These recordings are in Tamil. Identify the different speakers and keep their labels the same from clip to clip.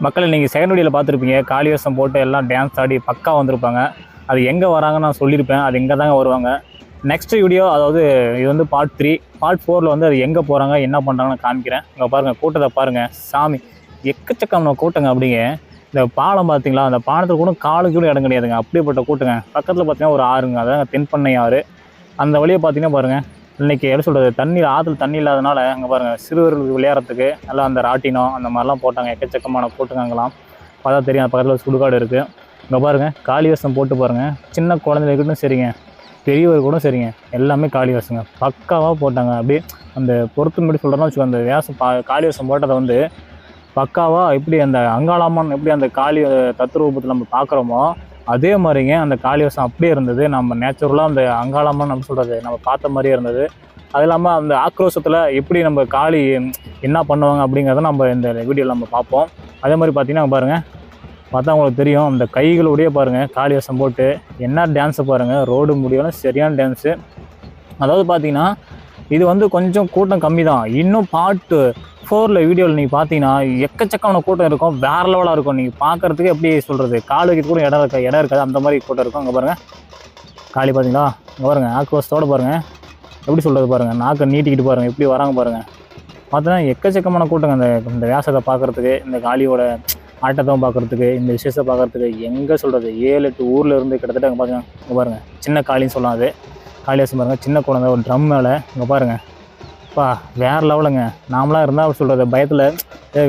Speaker 1: மக்கள் நீங்கள் செகண்ட் வீடியோவில் பார்த்துருப்பீங்க. காளி வேஷம் போட்டு எல்லாம் டான்ஸ் ஆடி பக்கா வந்திருப்பாங்க. அது எங்கே வராங்கன்னு நான் சொல்லியிருப்பேன். அது எங்கே தாங்க வருவாங்க. நெக்ஸ்ட் வீடியோ, அதாவது இது வந்து பார்ட் 3. பார்ட் 4 வந்து அது எங்கே போகிறாங்க, என்ன பண்ணுறாங்கன்னு காமிக்கிறேன். இங்கே பாருங்கள், கூட்டத்தை பாருங்கள். சாமி எக்கச்சக்கமான கூட்டங்க. அப்படிங்க இந்த பாலம் பார்த்தீங்களா, அந்த பாலத்தில் கூட காலுக்கு கூட இடம் கிடையாதுங்க. அப்படியேப்பட்ட கூட்டங்க. பக்கத்தில் பார்த்தீங்கன்னா ஒரு ஆறுங்க, அதான் தென்பண்ணை ஆறு. அந்த வழியை பார்த்தீங்கன்னா பாருங்கள், இன்றைக்கி எப்படி சொல்கிறது, தண்ணியில் ஆற்றுல தண்ணி இல்லாதனால அங்கே பாருங்கள் சிறுவர்களுக்கு விளையாடுறதுக்கு நல்லா அந்த ராட்டினம் அந்த மாதிரிலாம் போட்டாங்க. எக்கச்சக்கமான கூட்டங்க அங்கெல்லாம் பார்த்தா தெரியும். அந்த பக்கத்தில் சுடுகாடு இருக்குது. இங்கே பாருங்கள், காளி வேஷம் போட்டு பாருங்கள். சின்ன குழந்தைகளுக்கும் சரிங்க, பெரியவர் கூட சரிங்க, எல்லாமே காளி வேஷங்க பக்காவாக போட்டாங்க. அப்படியே அந்த பொறுத்தும்படி சொல்கிறோன்னா வச்சுக்கோ, அந்த வேஷம் காளி வேஷம் போட்டதை வந்து பக்காவாக எப்படி அந்த அங்காளம்மன் எப்படி அந்த காளி தத்துரூபத்தில் நம்ம பார்க்குறோமோ அதே மாதிரிங்க அந்த காளி வேஷம் அப்படியே இருந்தது. நம்ம நேச்சுரலாக அந்த அங்காளம்மன் அப்படின்னு சொல்கிறது நம்ம பார்த்த மாதிரியே இருந்தது. அது இல்லாமல் அந்த ஆக்ரோஷத்தில் எப்படி நம்ம காளி என்ன பண்ணுவாங்க அப்படிங்கிறத நம்ம இந்த வீடியோவில் நம்ம பார்ப்போம். அதே மாதிரி பார்த்தீங்கன்னா பாருங்கள், பார்த்தா உங்களுக்கு தெரியும், அந்த கைகளுடைய பாருங்கள் காளி வேஷம் போட்டு என்ன டான்ஸை பாருங்கள். ரோடு முடியல சரியான டான்ஸு. அதாவது பார்த்தீங்கன்னா இது வந்து கொஞ்சம் கூட்டம் கம்மி தான். இன்னும் பார்ட் 4 வீடியோவில் நீங்கள் பார்த்தீங்கன்னா எக்கச்சக்கமான கூட்டம் இருக்கும். வேறு லெவலாக இருக்கும். நீங்கள் பார்க்குறதுக்கு எப்படி சொல்கிறது, கால் வைக்கிறது கூட இடம் இருக்காது, அந்த மாதிரி கூட்டம் இருக்கும். அங்கே பாருங்கள் காளி பார்த்தீங்களா, அங்கே பாருங்கள் ஆக்ரோஷத்தோடு பாருங்கள். எப்படி சொல்கிறது பாருங்கள், நாக்கை நீட்டிக்கிட்டு பாருங்கள் எப்படி வராங்க பாருங்கள். பார்த்தீங்கன்னா எக்கச்சக்கமான கூட்டங்க இந்த வேஷத்தை பார்க்குறதுக்கு, இந்த காளியோட ஆட்டத்தை பார்க்குறதுக்கு, இந்த விசேஷத்தை பார்க்குறதுக்கு. எங்கே சொல்கிறது, 7-8 ஊரில் இருந்து கிட்டத்தட்ட அங்கே பார்த்தீங்கன்னா இங்கே பாருங்கள் சின்ன காளின்னு சொல்லலாம். அது காளி வேஷம் பாருங்கள், சின்ன குழந்தை ஒரு ட்ரம் மேலே. இங்கே பாருங்கள் அப்பா வேறு லெவலுங்க. நாமளாக இருந்தால் அவர் சொல்கிறது பயத்தில்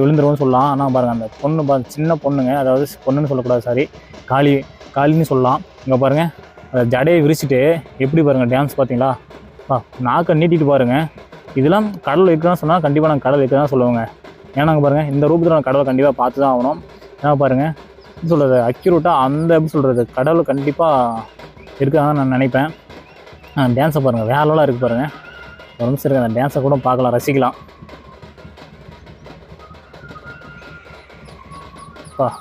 Speaker 1: விழுந்துருவோம்னு சொல்லலாம். ஆனால் பாருங்கள் அந்த பொண்ணு சின்ன பொண்ணுங்க, அதாவது பொண்ணுன்னு சொல்லக்கூடாது, சாரி, காளின்னு சொல்லலாம். இங்கே பாருங்கள் அந்த ஜடையை விரிச்சிட்டு எப்படி பாருங்கள் டான்ஸ் பார்த்தீங்களா. நாக்கை நீட்டிட்டு பாருங்கள். இதெல்லாம் கடவுள் இருக்குன்னு சொன்னால் கண்டிப்பாக நாங்கள் கடவுள் இருக்குதான் சொல்லுவோங்க. ஏன்னா அங்கே பாருங்கள் இந்த ரூபத்தில் நான் கடவுளை கண்டிப்பாக பார்த்து தான் ஆகணும். ஏன்னா பாருங்கள் எப்படி சொல்கிறது, அக்யூரேட்டாக அந்த எப்படி சொல்கிறது கடவுள் கண்டிப்பாக இருக்குதான் நான் நினைப்பேன். டான்ஸை பாருங்கள் வேற லெவலாக இருக்குது பாருங்கள். ஒரு நிமிஷம் இருக்குது, அந்த டான்ஸை கூட பார்க்கலாம், ரசிக்கலாம்.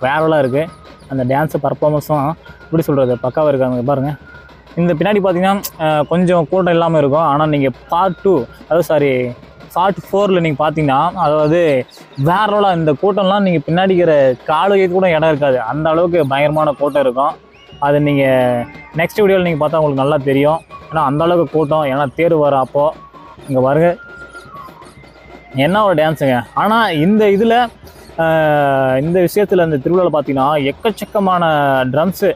Speaker 1: வேற லெவலாக இருக்குது அந்த டான்ஸு பர்ஃபார்மன்ஸும். எப்படி சொல்கிறது பக்காவாக இருக்காங்க பாருங்கள். இந்த பின்னாடி பார்த்தீங்கன்னா கொஞ்சம் கூட்டம் இல்லாமல் இருக்கும். ஆனால் நீங்கள் பார்ட் 4 நீங்கள் பார்த்தீங்கன்னா அதாவது வேற லெவலாக இந்த கூட்டம்லாம் நீங்கள் பின்னாடி இருக்கிற காலுக்கு கூட இடம் இருக்காது, அந்த அளவுக்கு பயங்கரமான கூட்டம் இருக்கும். அது நீங்கள் நெக்ஸ்ட் வீடியோவில் நீங்கள் பார்த்தா உங்களுக்கு நல்லா தெரியும். ஏன்னா அந்தளவுக்கு கூட்டம். ஏன்னா தேர் வர அப்போது இங்கே பாருங்க என்ன ஒரு டான்ஸுங்க. ஆனால் இந்த இதில் இந்த விஷயத்தில் இந்த திருவிழாவில் பார்த்தீங்கன்னா எக்கச்சக்கமான ட்ரம்ஸு,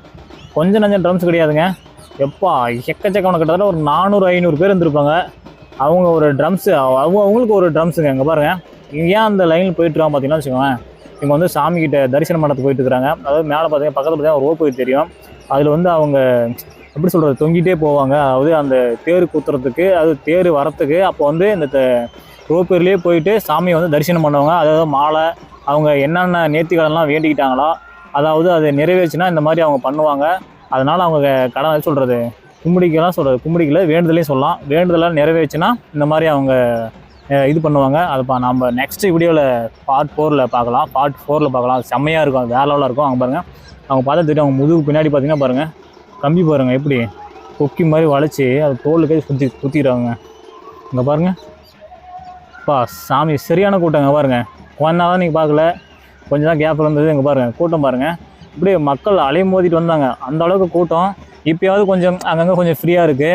Speaker 1: கொஞ்சம் நஞ்சம் ட்ரம்ஸ் கிடையாதுங்க. எப்பா எக்கச்சக்கமான கிட்டத்தட்ட ஒரு 400-500 பேர் இருந்திருப்பாங்க. அவங்க ஒரு ட்ரம்ஸு, அவங்களுக்கு ஒரு ட்ரம்ஸுங்க. இங்கே பாருங்கள் ஏன் அந்த லைனில் போயிட்டுருக்காங்க பார்த்தீங்கன்னா வச்சுக்கோங்க. இவங்க வந்து சாமிக்கிட்ட தரிசனம் பண்ணத்துக்கு போயிட்டு இருக்கிறாங்க. அதாவது மேலே பார்த்தீங்கன்னா பக்கத்தில் பார்த்தீங்கன்னா ரோப்பு தெரியும். அதில் வந்து அவங்க எப்படி சொல்கிறது தொங்கிட்டே போவாங்க. அதாவது அந்த தேர் குத்துறதுக்கு, அது தேர் வரத்துக்கு அப்போ வந்து இந்த ரோப்பேர்லேயே போயிட்டு சாமியை வந்து தரிசனம் பண்ணுவாங்க. அதாவது மாலை அவங்க என்னென்ன நேர்த்திகளெல்லாம் வேண்டிக்கிட்டாங்களோ அதாவது அது நிறைவேச்சுன்னா இந்த மாதிரி அவங்க பண்ணுவாங்க. அதனால் அவங்க கடன் சொல்கிறது கும்பிடிக்கல வேண்டுதலையும் சொல்லலாம். வேண்டுதலாக நிறைவேச்சுன்னா இந்த மாதிரி அவங்க இது பண்ணுவாங்க. அது நம்ம நெக்ஸ்ட் வீடியோவில் பார்ட் 4 பார்க்கலாம். பார்ட் 4 பார்க்கலாம். அது செம்மையாக இருக்கும், அது வேற லெவலாக இருக்கும். அவங்க பாருங்கள், அவங்க பார்த்தா தெரியும். அவங்க முதுகு பின்னாடி பார்த்தீங்கன்னா பாருங்கள் கம்பி பாருங்கள் எப்படி கொக்கி மாதிரி வளைச்சி அது தோலுக்கே குத்திடுறாங்க. இங்கே பாருங்கள் சாமி சரியான கூட்டங்க பாருங்கள். ஒன்றா தான் நீங்கள் பார்க்கல, கொஞ்சம் தான் கேப் இருந்தது. இங்கே பாருங்கள் கூட்டம் பாருங்கள், இப்படியே மக்கள் அலைமோதிட்டு வந்தாங்க. அந்த அளவுக்கு கூட்டம். இப்போயாவது கொஞ்சம் அங்கங்கே கொஞ்சம் ஃப்ரீயாக இருக்குது.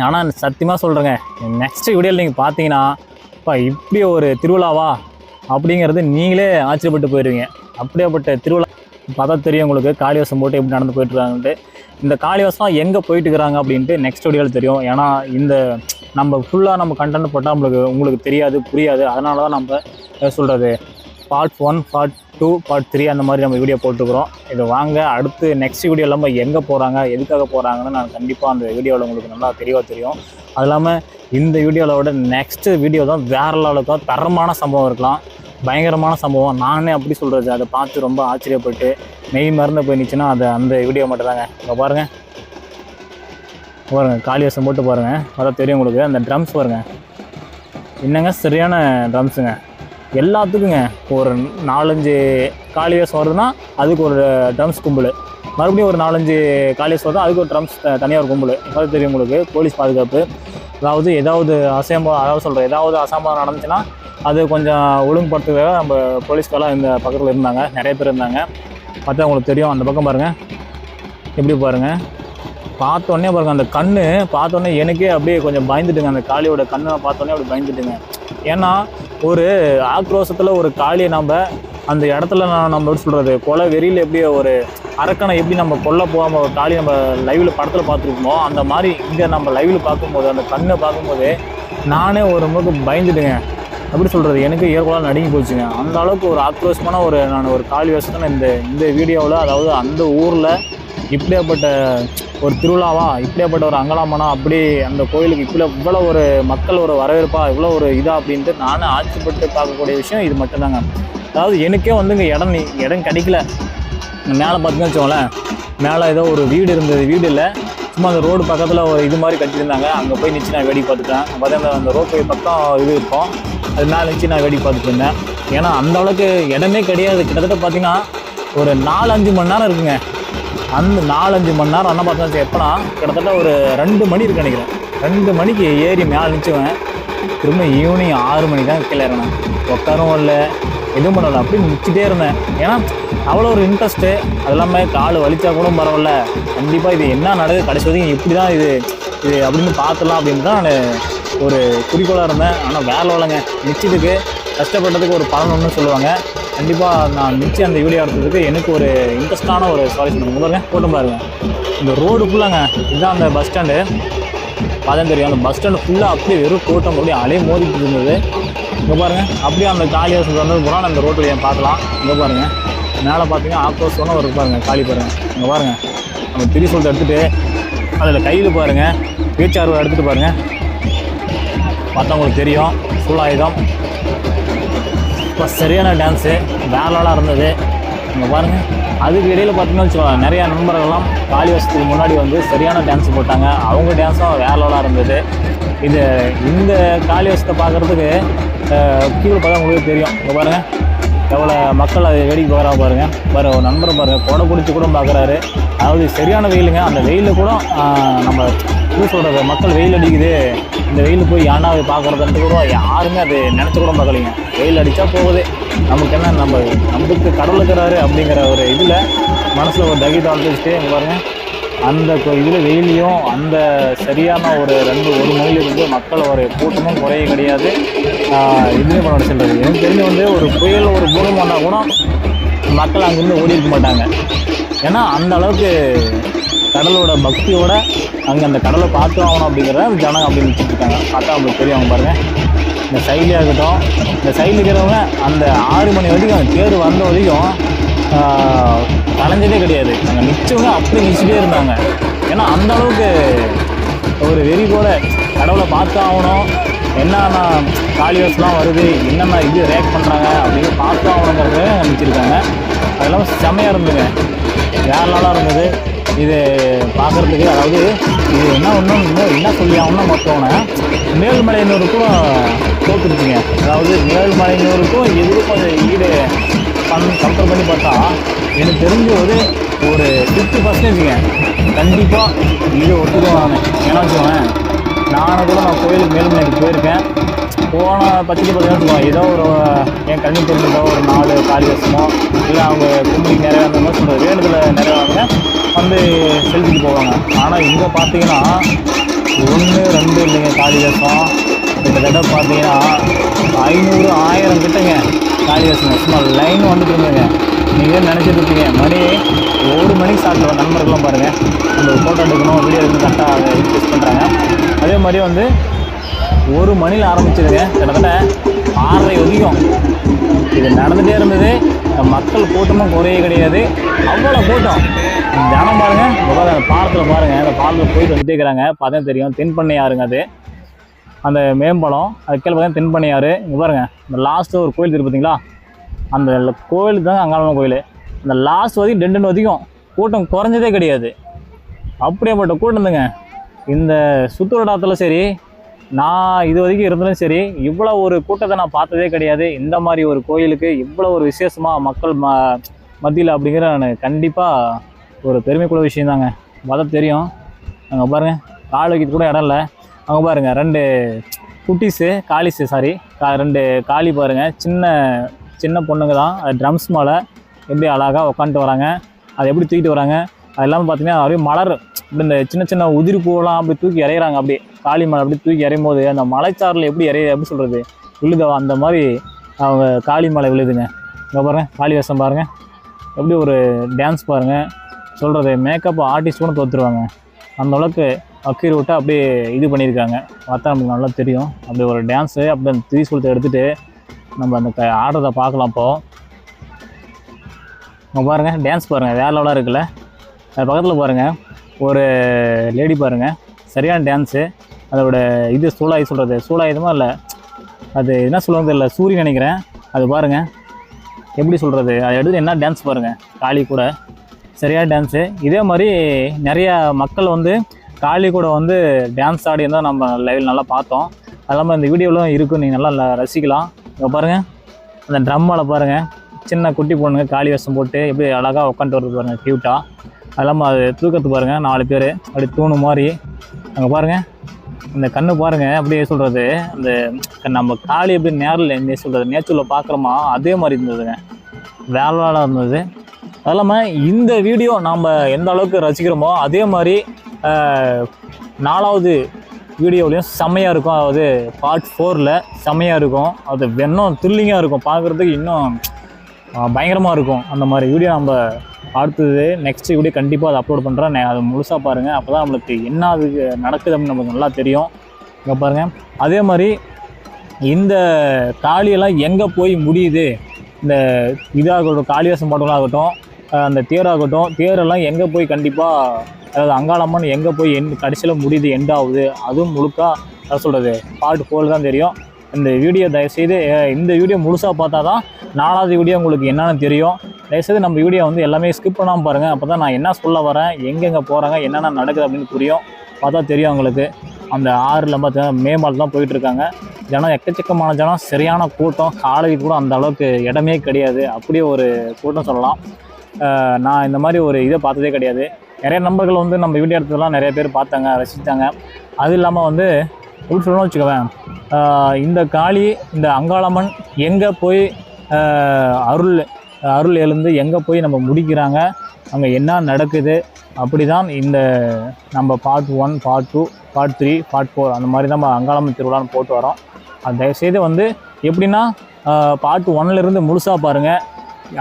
Speaker 1: ஆனால் சத்தியமாக சொல்கிறேங்க, நெக்ஸ்ட் வீடியோவில் நீங்கள் பார்த்தீங்கன்னா இப்படி ஒரு திருவிழாவா அப்படிங்கிறது நீங்களே ஆச்சரியப்பட்டு போயிடுவீங்க. அப்படியேப்பட்ட திருவிழா பார்த்தா தெரியும் உங்களுக்கு காளி வேஷம் போட்டு எப்படி நடந்து போயிட்டுருக்காங்கன்ட்டு. இந்த காளி வேஷம் எங்கே போயிட்டுருக்காங்க அப்படின்ட்டு நெக்ஸ்ட் வீடியோவில் தெரியும். ஏன்னா இந்த நம்ம ஃபுல்லாக நம்ம கண்டென்ட் போட்டால் உங்களுக்கு தெரியாது, புரியாது. அதனால தான் நம்ம சொல்கிறது பார்ட் 1, பார்ட் 2, பார்ட் 3 அந்த மாதிரி நம்ம வீடியோ போட்டுக்கிறோம். இது வாங்க அடுத்து நெக்ஸ்ட் வீடியோ இல்லாமல் எங்கே போகிறாங்க, எதுக்காக போகிறாங்கன்னு நான் கண்டிப்பாக அந்த வீடியோவில் உங்களுக்கு நல்லா தெளிவாக தெரியும். அது இல்லாமல் இந்த வீடியோவோட நெக்ஸ்ட் வீடியோ தான் வேறு லெவலுக்கும் தரமான சம்பவம் இருக்கலாம், பயங்கரமான சம்பவம். நானே அப்படி சொல்கிறது, அதை பார்த்து ரொம்ப ஆச்சரியப்பட்டு மெய் மறந்து போயிடுச்சுன்னா அது அந்த வீடியோ மட்டும் தாங்க. இப்போ பாருங்கள் காளி வேஷம் போட்டு பாருங்கள், அதான் தெரியும் உங்களுக்கு. அந்த ட்ரம்ஸ் பாருங்கள், என்னங்க சரியான ட்ரம்ஸுங்க. எல்லாத்துக்குங்க ஒரு 4-5 காளி வேஷம் வருதுன்னா அதுக்கு ஒரு ட்ரம்ஸ் கும்பல், மறுபடியும் ஒரு 4-5 காளி வேஷம் வருதுன்னா அதுக்கு ஒரு ட்ரம்ஸ் தனியாக ஒரு கும்பல். அது தெரியும் உங்களுக்கு. போலீஸ் பாதுகாப்பு, அதாவது ஏதாவது ஏதாவது அசம்பாவிதம் நடந்துச்சுன்னா அது கொஞ்சம் ஒழுங்குபடுத்துக்காக நம்ம போலீஸ்காரெலாம் இந்த பக்கத்தில் இருந்தாங்க, நிறைய பேர் இருந்தாங்க. பார்த்தா உங்களுக்கு தெரியும். அந்த பக்கம் பாருங்கள், எப்படி பாருங்கள், பார்த்தோன்னே பாருங்கள் அந்த கண் பார்த்தோன்னே எனக்கே அப்படியே கொஞ்சம் பயந்துட்டுங்க. அந்த காளியோட கண்ணை பார்த்தோன்னே அப்படி பயந்துட்டுங்க. ஏன்னா ஒரு ஆக்ரோஷத்தில் ஒரு காளியை நம்ம அந்த இடத்துல நம்ம எப்படி சொல்கிறது, கொலை வெறியில் எப்படி ஒரு அரக்கனை எப்படி நம்ம கொல்ல போகாமல் ஒரு காளி நம்ம லைவில் படத்தில் பார்த்துருக்கோமோ அந்த மாதிரி இங்கே நம்ம லைவில் பார்க்கும்போது அந்த கண்ணை பார்க்கும்போது நானே ஒரு முழுக்க பயந்துட்டுங்க. எப்படி சொல்கிறது, எனக்கு ஏற்கனவே நடுங்கி போச்சுங்க. அந்த அளவுக்கு ஒரு ஆக்ரோஷமான நான் ஒரு காளி வேஷத்தை இந்த வீடியோவில், அதாவது அந்த ஊரில் இப்படியாப்பட்ட ஒரு திருவிழாவா, இப்படியாப்பட்ட ஒரு அங்கலாமனா, அப்படி அந்த கோயிலுக்கு இவ்வளோ ஒரு மக்கள் ஒரு வரவேற்பா, இவ்வளோ ஒரு இதா அப்படின்ட்டு நானும் ஆச்சரியப்பட்டு பார்க்கக்கூடிய விஷயம் இது மட்டும்தாங்க. அதாவது எனக்கே இங்கே இடம் கிடைக்கல. மேலே பார்த்தீங்கன்னு வச்சுக்கோங்களேன், மேலே ஏதோ ஒரு வீடு இருந்தது, வீடு இல்லை, சும்மா அந்த ரோடு பக்கத்தில் ஒரு இது மாதிரி கட்டியிருந்தாங்க. அங்கே போய் நிச்சு நான் வேடிக்கை பார்த்துட்டேன். பார்த்தா அந்த ரோடு பக்கம் இது இருக்கும், அது மேலே நிச்சு நான் வேடிக்கை பார்த்துட்டு இருந்தேன். ஏன்னா அந்த அளவுக்கு இடமே கிடையாது. கிட்டத்தட்ட பார்த்தீங்கன்னா ஒரு 4-5 மணி நேரம் இருக்குங்க. அந்த 4-5 மணி நேரம் என்ன பார்த்தா எப்போனா கிட்டத்தட்ட ஒரு 2 மணி இருக்கு நினைக்கிறேன். 2 மணிக்கு ஏறி மேலே நிச்சுவேன். திரும்ப ஈவினிங் 6 மணி தான் கீழே இறங்கினேன். உட்காரவும் இல்லை, எதுவும் பண்ணல, அப்படி நிற்கிட்டே இருந்தேன். ஏன்னா அவ்வளோ ஒரு இன்ட்ரெஸ்ட்டு. அது இல்லாமல் கால் வலிச்சா கூட பரவாயில்ல, கண்டிப்பாக இது என்ன நடக்குது கடைசி வரைக்கும் இப்படி தான் இது அப்படின்னு பார்த்துலாம் அப்படின்னு தான் நான் ஒரு குறிக்கோளாக இருந்தேன். ஆனால் வேலை இல்லைங்க, நிச்சயத்துக்கு கஷ்டப்பட்டதுக்கு ஒரு பலன் ஒன்று சொல்லுவாங்க. கண்டிப்பாக நான் நிச்சயம் அந்த வீடியோ எடுத்ததுக்கு எனக்கு ஒரு இன்ட்ரெஸ்டான ஒரு ஸ்டாரி சொல்லுங்கள். பாருங்க, கூட்டம் பாருங்க, இந்த ரோடு ஃபுல்லாங்க. இதுதான் அந்த பஸ் ஸ்டாண்டு, பார்த்தா தெரியும். அந்த பஸ் ஸ்டாண்டு ஃபுல்லாக அப்படியே வெறும் கூட்டம் அப்படியே அலையை மோதிட்டு இருந்தது. இங்கே பாருங்கள், அப்படியே அந்த காளி வேஷம் வந்தது போனால் அந்த ரோட்டில் ஏன் பார்க்கலாம். இங்கே பாருங்கள், மேலே பார்த்தீங்கன்னா ஆப்போசிட்டான ஒரு பாருங்கள் காளி பாருங்கள். இங்கே பாருங்கள், நம்ம திரிசூலத்தை எடுத்துகிட்டு அதில் கையில் பாருங்கள் பேச்சார்வை எடுத்துகிட்டு பாருங்கள், பார்த்தா உங்களுக்கு தெரியும். சூலாயுதம் இப்போ சரியான டான்ஸு வேலைலாம் இருந்தது. இங்கே பாருங்கள், அதுக்கு இடையில் பார்த்தீங்கன்னா வச்சுக்கோங்க, நிறையா நண்பர்கள்லாம் காளி வேஷத்துக்கு முன்னாடி சரியான டான்ஸ் போட்டாங்க. அவங்க டான்ஸும் வேலைலாம் இருந்தது. இந்த காளி வேஷத்தை பார்க்குறதுக்கு கீழே பார்த்தா உங்களுக்கு தெரியும். இங்கே பாருங்கள் எவ்வளோ மக்கள் அதை வேடிக்கை பார்க்குறா பாருங்கள். ஒரு நண்பரை பாருங்கள், கொடை பிடிச்சி கூட பார்க்குறாரு. அதாவது சரியான வெயிலுங்க. அந்த வெயிலில் கூட நம்ம எப்படி சொல்கிறது, மக்கள் வெயில் அடிக்குது, இந்த வெயில் போய் ஏன்னா அதை பார்க்குறதுன்ட்டு கூட யாருமே அது நினச்சி கூட பார்க்கலைங்க. வெயில் அடித்தா போகுது, நமக்கு என்ன, நம்மளுக்கு கடவுள் இருக்கிறாரு அப்படிங்கிற ஒரு இதில் மனசில் ஒரு தைரியத்தை வளர்த்துக்கிட்டு இங்கே பாருங்கள். அந்த இதில் வெயிலையும் அந்த சரியான ஒரு 1 மணிலிருந்து மக்கள் ஒரு கூட்டமும் குறைய கிடையாது. இதுவே பண்ண சொல்கிறது எனக்கு தெரிஞ்சு ஒரு புயல் ஒரு பூகம் வந்தால் கூட மக்கள் அங்கேருந்து ஓடி இருக்க மாட்டாங்க. ஏன்னா அந்த அளவுக்கு கடலோட பக்தியோட அங்கே அந்த கடலை பார்த்து ஆகணும் அப்படிங்கிறத ஜனம் அப்படி நினச்சிட்ருக்காங்க. பார்த்தா அவங்களுக்கு தெரியும். அவங்க பாருங்கள், இந்த சைட்லேயே இருக்கட்டும், இந்த சைடில் இருக்கிறவங்க அந்த 6 மணி வரைக்கும் தேர் வந்த வரைக்கும் கலைஞ்சதே கிடையாது. அங்கே நிச்சயவங்க அப்படி நிச்சயிட்டே இருந்தாங்க. ஏன்னா அந்த அளவுக்கு ஒரு வெறி கூட கடவுளை பார்த்து ஆகணும், என்னென்ன காளி வேஷம்லாம் வருது, என்னென்ன இது ரியாக்ட் பண்ணுறாங்க அப்படின்னு பார்த்து ஆகணுங்கிறத நினச்சிருக்காங்க. அதெல்லாம் செம்மையாக இருந்துங்க, வேறு நாளாக இருந்தது இது பார்க்குறதுக்கு. அதாவது இது என்ன சொல்லி ஆகணும்னா மொத்தம்னா மேல்மலையனூருக்கும் தோற்றுருச்சுங்க. அதாவது மேல்மலையனூருக்கும் எதுக்கும் கொஞ்சம் ஈடு கம்பேர் பண்ணி பார்த்தா எனக்கு தெரிஞ்ச ஒரு 50%ங்க கண்டிப்பாக இது ஒத்துக்குவாங்க. ஏன்னா வச்சுக்கோங்க, நான் கோயிலுக்கு மேல்மலைக்கு போயிருக்கேன். போன பட்சத்தில் பார்த்தீங்கன்னா ஏதோ என் கண்ணி தெரிஞ்சதோ ஒரு 4 காளி வேஷமோ இல்லை அவங்க கும்பிட்டு நிறையா அந்த மாதிரி சொல்கிறது வேண்டுதல் நிறையாவாங்க செலுத்திட்டு போவாங்க. ஆனால் இங்கே பார்த்தீங்கன்னா 1, 2 இல்லைங்க காளி வேஷம். கிட்டத்தட்ட பார்த்தீங்கன்னா 500, 1000 கிட்டங்க காளி வேஷங்க. சும்மா லைன் வந்துட்டு இருந்தேங்க. நீங்கள் நினச்சிட்டு இருப்பீங்க மணி 1 மணிக்கு ஸ்டார்ட் பண்ணுற நண்பர்கள்லாம் பாருங்கள், நம்ம ஃபோட்டோ எடுக்கணும், வீடியோ எடுக்கணும், கரெக்டாக யூஸ் பண்ணுறாங்க. அதே மாதிரி 1 மணியில் ஆரம்பிச்சதுங்க, கிட்டத்தட்ட 6:30 வரைக்கும் இது நடந்துகிட்டே இருந்தது. மக்கள் கூட்டமும் குறைய கிடையாது, அவ்வளோ கூட்டம். ஜனம் பாருங்கள், அந்த பாலத்தில் பாருங்கள், அந்த பாலத்தில் போயிட்டு வந்துட்டே இருக்கிறாங்க. பார்த்தா தெரியும், தென்பண்ணையாறுங்க அது, அந்த மேம்பாலம். அது கீழே பார்த்தீங்கன்னா தென்பண்ணையாறு. இங்கே பாருங்கள், இந்த லாஸ்ட்டு ஒரு கோயில் இருக்குது பார்த்தீங்களா, அந்த கோயில் தாங்க அங்காளம்மன் கோயில். அந்த லாஸ்ட் வரைக்கும் 2 வரைக்கும் கூட்டம் குறைஞ்சதே கிடையாது. அப்படியேப்பட்ட கூட்டம் இருந்துங்க. இந்த சுற்றுவட்டாரத்தில் சரி, நான் இது வரைக்கும் இருந்தாலும் சரி இவ்வளோ ஒரு கூட்டத்தை நான் பார்த்ததே கிடையாது. இந்த மாதிரி ஒரு கோயிலுக்கு இவ்வளோ ஒரு விசேஷமாக மக்கள் மத்தியில் அப்படிங்கிற நான் கண்டிப்பாக ஒரு பெருமைக்குள்ள விஷயம் தாங்க. பார்த்தா தெரியும். அங்கே பாருங்கள், கால் வைக்கிறது கூட இடம் இல்லை. அங்கே பாருங்கள் 2 குட்டீஸு காலிஸு சாரி 2 காளி பாருங்கள், சின்ன சின்ன பொண்ணுங்க தான். அது ட்ரம்ஸ் மேலே எப்படி அழகாக உட்காந்துட்டு வராங்க, அதை எப்படி தூக்கிட்டு வராங்க. அது இல்லாமல் பார்த்தீங்கன்னா அப்படியே மலர் இப்படி இந்த சின்ன சின்ன உதிரி பூவெல்லாம் அப்படி தூக்கி இறையிறாங்க. அப்படியே காளி மலை அப்படி தூக்கி இறையும் போது அந்த மலைச்சாரில் எப்படி எப்படி சொல்கிறது விழுதோ அந்த மாதிரி அவங்க காளி மலை விழுதுங்க. இங்கே பாருங்கள், காளி வேஷம் பாருங்கள், எப்படி ஒரு டான்ஸ் பாருங்கள். சொல்கிறது மேக்கப் ஆர்டிஸ்ட் கூட தோற்றுருவாங்க. அந்த அளவுக்கு அக்கீர் விட்டு அப்படியே இது பண்ணியிருக்காங்க. பார்த்தா நமக்கு நல்லா தெரியும். அப்படி ஒரு டான்ஸு அப்படி அந்த திரிசூலத்தை எடுத்துகிட்டு நம்ம அந்த ஆடுறதை பார்க்கலாம். இப்போது நம்ம பாருங்கள், டான்ஸ் பாருங்கள், வேற லெவலாக இருக்குல்ல. அது பக்கத்தில் பாருங்கள் ஒரு லேடி பாருங்கள், சரியான டான்ஸு. அதோட இது சூழாய் சொல்கிறது சூழாயுதமா இல்லை, அது என்ன சொல்லுவாங்க தெரியல, சூரியன் நினைக்கிறேன். அது பாருங்கள் எப்படி சொல்கிறது, அதை எடுத்து என்ன டான்ஸ் பாருங்கள், காளி கூட சரியான டான்ஸு. இதே மாதிரி நிறையா மக்கள் வந்து காளி கூட வந்து டான்ஸ் ஆடி இருந்தால் நம்ம லைவில் நல்லா பார்த்தோம். அது இல்லாமல் இந்த வீடியோவிலும் இருக்கும், நீங்கள் நல்லா ரசிக்கலாம். இங்கே பாருங்கள், அந்த ட்ரம்மால் பாருங்கள், சின்ன குட்டி பொண்ணுங்க காளி வேஷம் போட்டு எப்படி அழகாக உட்காந்துட்டு வருது பாருங்கள், க்யூட்டாக. அது இல்லாமல் அது தூக்கத்து பாருங்கள், 4 பேர் அப்படி தூணு மாதிரி. அங்கே பாருங்கள் அந்த கண்ணு பாருங்கள், அப்படியே சொல்கிறது அந்த நம்ம காளி எப்படி நேரில் என்ன சொல்கிறது நேச்சுரில் பார்க்குறோமா அதே மாதிரி இருந்ததுங்க, வேளாக இருந்தது. அது இல்லாமல் இந்த வீடியோ நாம் எந்த அளவுக்கு ரசிக்கிறோமோ அதே மாதிரி 4வது வீடியோவிலையும் செம்மையாக இருக்கும். அதாவது பார்ட் 4ல் செம்மையாக இருக்கும். அது இன்னும் த்ரில்லிங்காக இருக்கும், பார்க்குறதுக்கு இன்னும் பயங்கரமாக இருக்கும். அந்த மாதிரி வீடியோ நம்ம அடுத்தது நெக்ஸ்ட் வீடியோ கண்டிப்பாக அதை அப்லோட் பண்ணுறேன். அதை முழுசாக பாருங்கள், அப்போ தான் நம்மளுக்கு என்ன அது நடக்குது அப்படின்னு நமக்கு நல்லா தெரியும். இங்கே பாருங்கள், அதே மாதிரி இந்த காளியெல்லாம் எங்கே போய் முடியுது, இந்த இதாகட்டும் காளி வேஷம் போட்டவங்களாகட்டும், அந்த தேராகட்டும், தேரெல்லாம் எங்கே போய் கண்டிப்பாக அதாவது அங்காளம்மன் எங்கே போய் கடைசியில் முடியுது எண்டாகுது, அதுவும் முழுக்க அதை சொல்கிறது பார்ட் 4 தான் தெரியும். இந்த வீடியோ தயவுசெய்து இந்த வீடியோ முழுசாக பார்த்தா தான் 4வது வீடியோ உங்களுக்கு என்னென்னு தெரியும். தயவுசெய்து நம்ம வீடியோ வந்து எல்லாமே ஸ்கிப் பண்ணாமல் பாருங்கள், அப்போ தான் நான் என்ன சொல்ல வரேன், எங்கெங்கே போகிறாங்க, என்னென்ன நடக்குது அப்படின்னு புரியும். பார்த்தா தெரியும் உங்களுக்கு. அந்த ஆறில் பார்த்தீங்கன்னா மே மாதம் தான் போயிட்டுருக்காங்க. ஜனம் எக்கச்சக்கமான ஜனம், சரியான கூட்டம். காலைக்கு கூட அந்த அளவுக்கு இடமே கிடையாது, அப்படியே ஒரு கூட்டம் சொல்லலாம். நான் இந்த மாதிரி ஒரு இதை பார்த்ததே கிடையாது. நிறைய நண்பர்கள் வந்து நம்ம வீடியோ எடுத்ததெல்லாம் நிறைய பேர் பார்த்தாங்க, ரசித்தாங்க. அது இல்லாமல் வந்து எப்படி சொல்லணும்னு வச்சுக்கவேன், இந்த காளி இந்த அங்காளம்மன் எங்கே போய் அருள் எழுந்து எங்கே போய் நம்ம முடிக்கிறாங்க, அங்கே என்ன நடக்குது, அப்படி தான் இந்த நம்ம பார்ட் 1 பார்ட் 2 பார்ட் 3 பார்ட் 4 அந்த மாதிரி தான் நம்ம அங்காளம்மன் திருவிழான்னு போட்டு வரோம். அது தயவுசெய்து வந்து எப்படின்னா பார்ட் 1லேருந்து முழுசாக பாருங்கள்,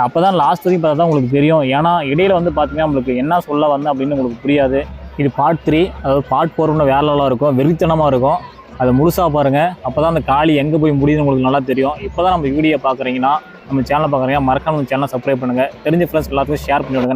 Speaker 1: அப்போ தான் லாஸ்ட் வரைக்கும் பார்த்தா தான் உங்களுக்கு தெரியும். ஏன்னா இடையில் வந்து பார்த்தீங்கன்னா உங்களுக்கு என்ன சொல்ல வந்தேன் அப்படின்னு உங்களுக்கு புரியாது. இது பார்ட் 3, அதாவது பார்ட் 4 வேற லெவலாக இருக்கும், வெறித்தனமாக இருக்கும். அதை முழுசாக பாருங்கள், அப்போ தான் அந்த காளி எங்கே போய் முடியுதுன்னு உங்களுக்கு நல்லா தெரியும். இப்போ தான் நம்ம வீடியோ பார்க்குறீங்கன்னா, நம்ம சேனலை பார்க்குறீங்கன்னா மறக்காம நம்ம சேனலை சப்ஸ்கிரைப் பண்ணுங்கள். தெரிஞ்ச ஃப்ரெண்ட்ஸ் எல்லாத்துக்கும் ஷேர் பண்ணி விடுங்க.